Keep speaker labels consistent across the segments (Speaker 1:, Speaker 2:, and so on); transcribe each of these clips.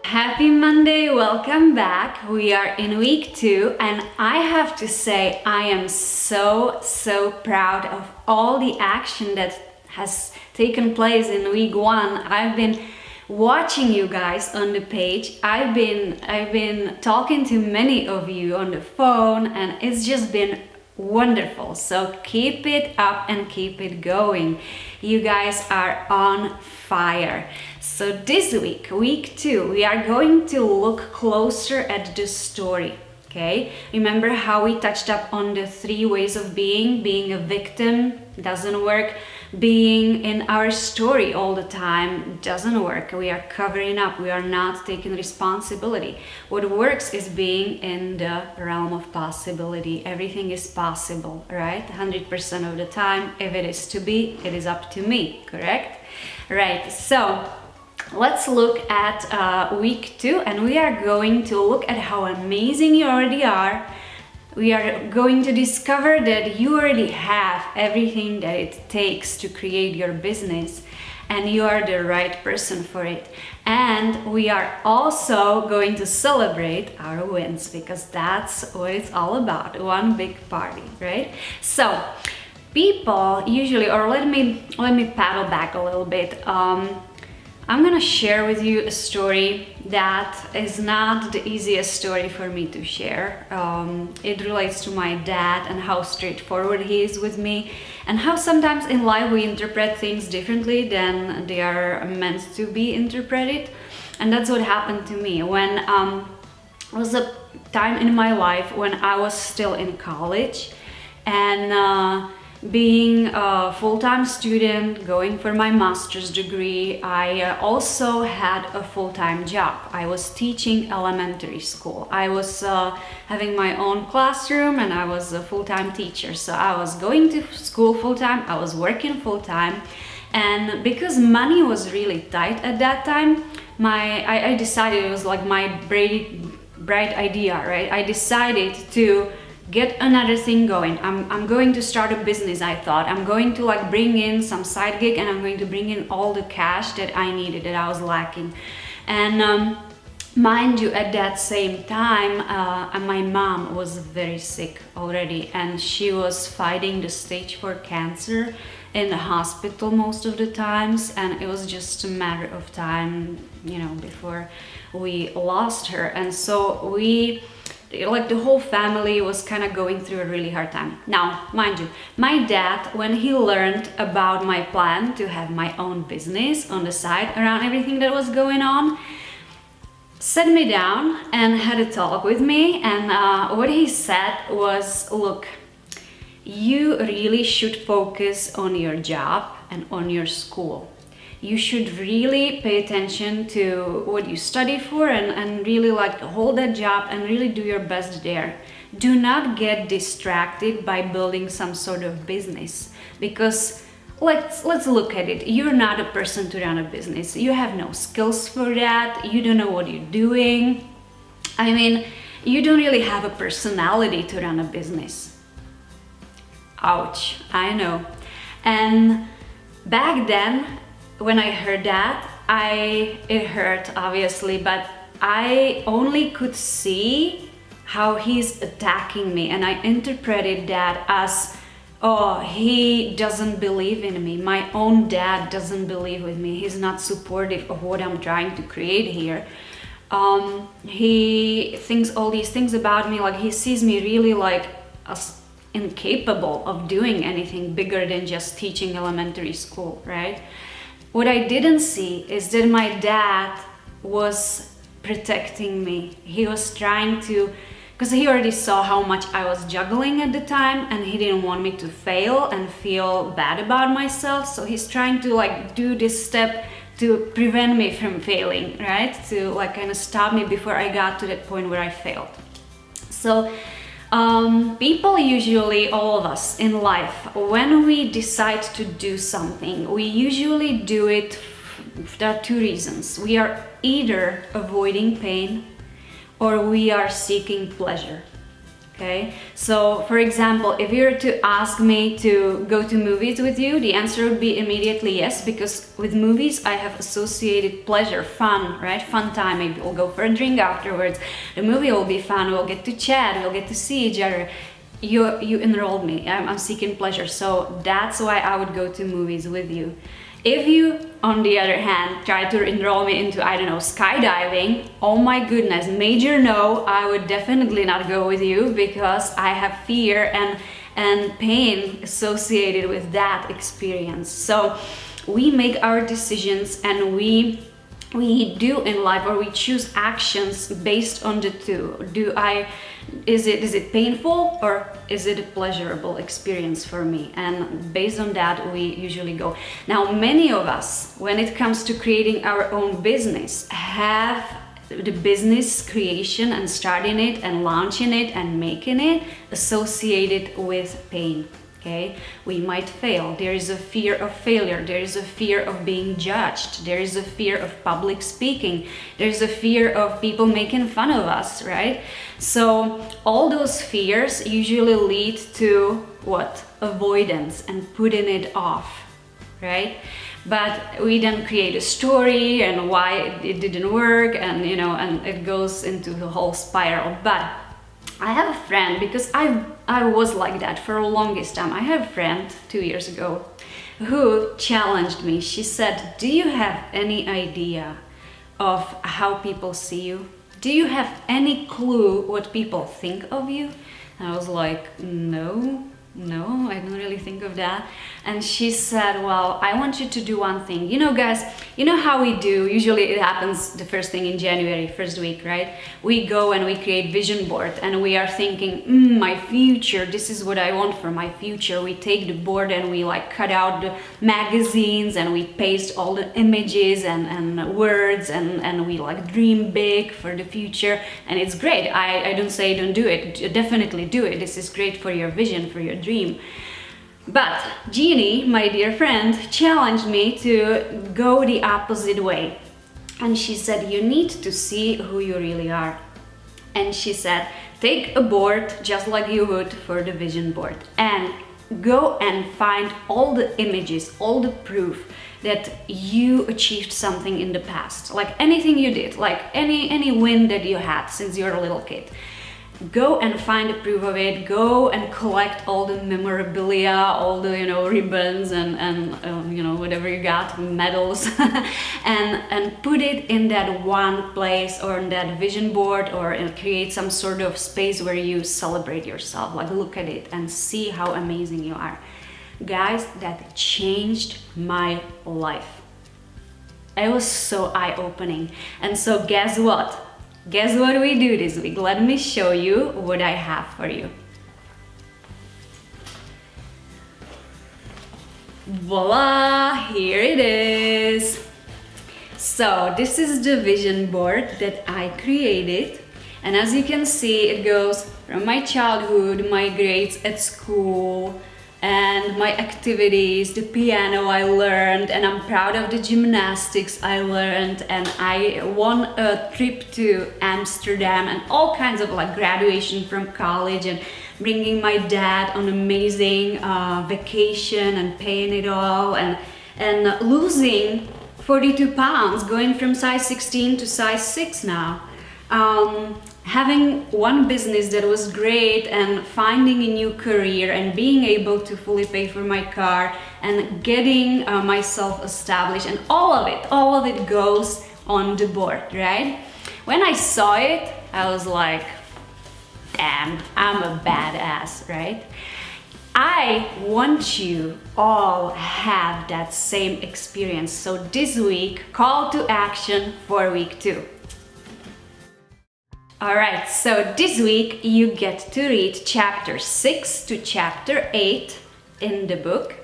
Speaker 1: Happy Monday, welcome back. We are in week 2 and I have to say I am so proud of all the action that has taken place in week 1. I've been watching you guys on the page. I've been talking to many of you on the phone and it's just been wonderful. So keep it up and keep it going. You guys are on fire. So this week 2, we are going to look closer at the story. Okay, remember how we touched up on the 3 ways of being a victim doesn't work, being in our story all the time doesn't work. We are covering up, we are not taking responsibility. What works is being in the realm of possibility. Everything is possible, right? 100% of the time. If it is to be, it is up to me, correct? Right, so let's look at week 2 and we are going to look at how amazing you already are. We are going to discover that you already have everything that it takes to create your business and you are the right person for it. And we are also going to celebrate our wins because that's what it's all about, one big party, right? So people usually, or let me paddle back a little bit. I'm gonna share with you a story that is not the easiest story for me to share. It relates to my dad and how straightforward he is with me and how sometimes in life we interpret things differently than they are meant to be interpreted. And that's what happened to me when it was a time in my life when I was still in college and being a full-time student, going for my master's degree, I also had a full-time job. I was teaching elementary school. I was having my own classroom and I was a full-time teacher. So I was going to school full-time, I was working full-time. And because money was really tight at that time, I decided, it was like my bright idea, right? I decided to get another thing going. I'm going to start a business, I thought. I'm going to like bring in some side gig and I'm going to bring in all the cash that I needed, that I was lacking. And mind you, at that same time, my mom was very sick already and she was fighting the stage 4 cancer in the hospital most of the times, and it was just a matter of time, before we lost her. And so the whole family was kind of going through a really hard time. Now, mind you, my dad, when he learned about my plan to have my own business on the side around everything that was going on, sat me down and had a talk with me. And what he said was, look, you really should focus on your job and on your school. You should really pay attention to what you study for and really hold that job and really do your best there. Do not get distracted by building some sort of business, because let's look at it. You're not a person to run a business. You have no skills for that. You don't know what you're doing. I mean, you don't really have a personality to run a business. Ouch, I know. And back then, when I heard that, it hurt obviously, but I only could see how he's attacking me, and I interpreted that as, oh, he doesn't believe in me. My own dad doesn't believe with me. He's not supportive of what I'm trying to create here. He thinks all these things about me, like he sees me really like as incapable of doing anything bigger than just teaching elementary school, right? What I didn't see is that my dad was protecting me. He was trying to, because he already saw how much I was juggling at the time and he didn't want me to fail and feel bad about myself. So he's trying to do this step to prevent me from failing, right? To kind of stop me before I got to that point where I failed. So people usually, all of us in life, when we decide to do something, we usually do it. There are 2 reasons. We are either avoiding pain or we are seeking pleasure. Okay, so for example, if you were to ask me to go to movies with you, the answer would be immediately yes, because with movies I have associated pleasure, fun, right? Fun time. Maybe we'll go for a drink afterwards. The movie will be fun. We'll get to chat. We'll get to see each other. You enrolled me. I'm seeking pleasure, so that's why I would go to movies with you. If you, on the other hand, try to enroll me into, I don't know, skydiving, oh my goodness, major no, I would definitely not go with you, because I have fear and pain associated with that experience. So we make our decisions, and we do in life, or we choose actions based on the two. Is it painful, or is it a pleasurable experience for me? And based on that, we usually go. Now, many of us, when it comes to creating our own business, have the business creation and starting it and launching it and making it associated with pain. Okay, we might fail. There is a fear of failure. There is a fear of being judged. There is a fear of public speaking. There's a fear of people making fun of us, right? So all those fears usually lead to what? Avoidance and putting it off, right? But we then create a story and why it didn't work, and and it goes into the whole spiral. But I have a friend, because I was like that for the longest time. I have a friend 2 years ago who challenged me. She said, do you have any idea of how people see you? Do you have any clue what people think of you? And I was like, no, I don't really think of that. And she said, well, I want you to do one thing. Guys, how we do, usually it happens the first thing in January, first week, right? We go and we create vision board, and we are thinking, my future, this is what I want for my future. We take the board and we cut out the magazines, and we paste all the images and words, and we dream big for the future. And it's great. I don't say don't do it. Definitely do it. This is great for your vision, for your dream. But Jeannie, my dear friend, challenged me to go the opposite way. And she said, you need to see who you really are. And she said, take a board just like you would for the vision board, and go and find all the images, all the proof that you achieved something in the past. Like anything you did, like any win that you had since you're a little kid. Go and find the proof of it. Go and collect all the memorabilia, all the ribbons and whatever you got, medals, and put it in that one place, or in that vision board, or create some sort of space where you celebrate yourself. Look at it and see how amazing you are. Guys, that changed my life. It was so eye-opening. And so guess what? Guess what we do this week? Let me show you what I have for you. Voila, here it is. So this is the vision board that I created. And as you can see, it goes from my childhood, my grades at school, and my activities, the piano I learned, and I'm proud of the gymnastics I learned, and I won a trip to Amsterdam, and all kinds of graduation from college, and bringing my dad on amazing vacation and paying it all, and losing 42 pounds, going from size 16 to size 6 now. Having one business that was great, and finding a new career, and being able to fully pay for my car, and getting myself established, and all of it goes on the board, right? When I saw it, I was like, damn, I'm a badass, right? I want you all have that same experience. So this week, call to action for week 2. Alright, so this week you get to read chapter 6 to chapter 8 in the book.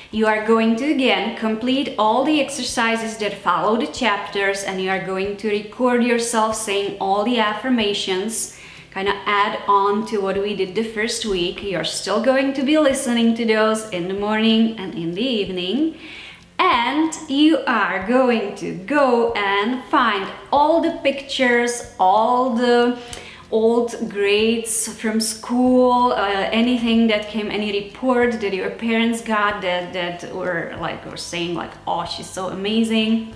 Speaker 1: You are going to again complete all the exercises that follow the chapters, and you are going to record yourself saying all the affirmations, kind of add on to what we did the first week. You're still going to be listening to those in the morning and in the evening. And you are going to go and find all the pictures, all the old grades from school, anything that came, any report that your parents got that were saying like, oh, she's so amazing,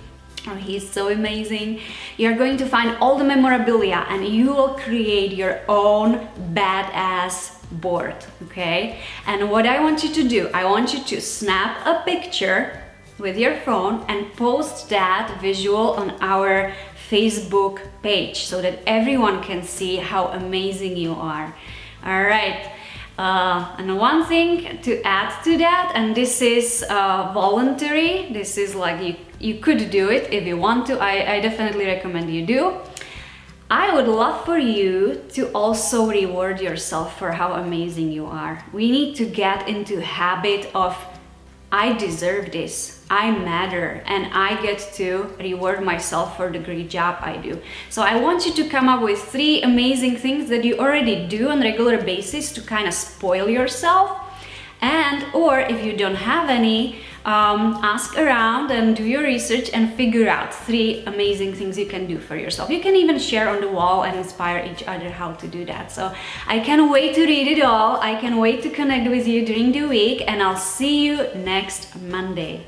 Speaker 1: or he's so amazing. You're going to find all the memorabilia and you will create your own badass board, okay? And what I want you to do, I want you to snap a picture with your phone and post that visual on our Facebook page so that everyone can see how amazing you are. All right. And one thing to add to that, and this is voluntary, this is like you could do it if you want to. I definitely recommend you do. I would love for you to also reward yourself for how amazing you are. We need to get into habit of, I deserve this, I matter, and I get to reward myself for the great job I do. So I want you to come up with 3 amazing things that you already do on a regular basis to kind of spoil yourself. And or if you don't have any, ask around and do your research and figure out 3 amazing things you can do for yourself. You can even share on the wall and inspire each other how to do that. So I can't wait to read it all. I can't wait to connect with you during the week, and I'll see you next Monday.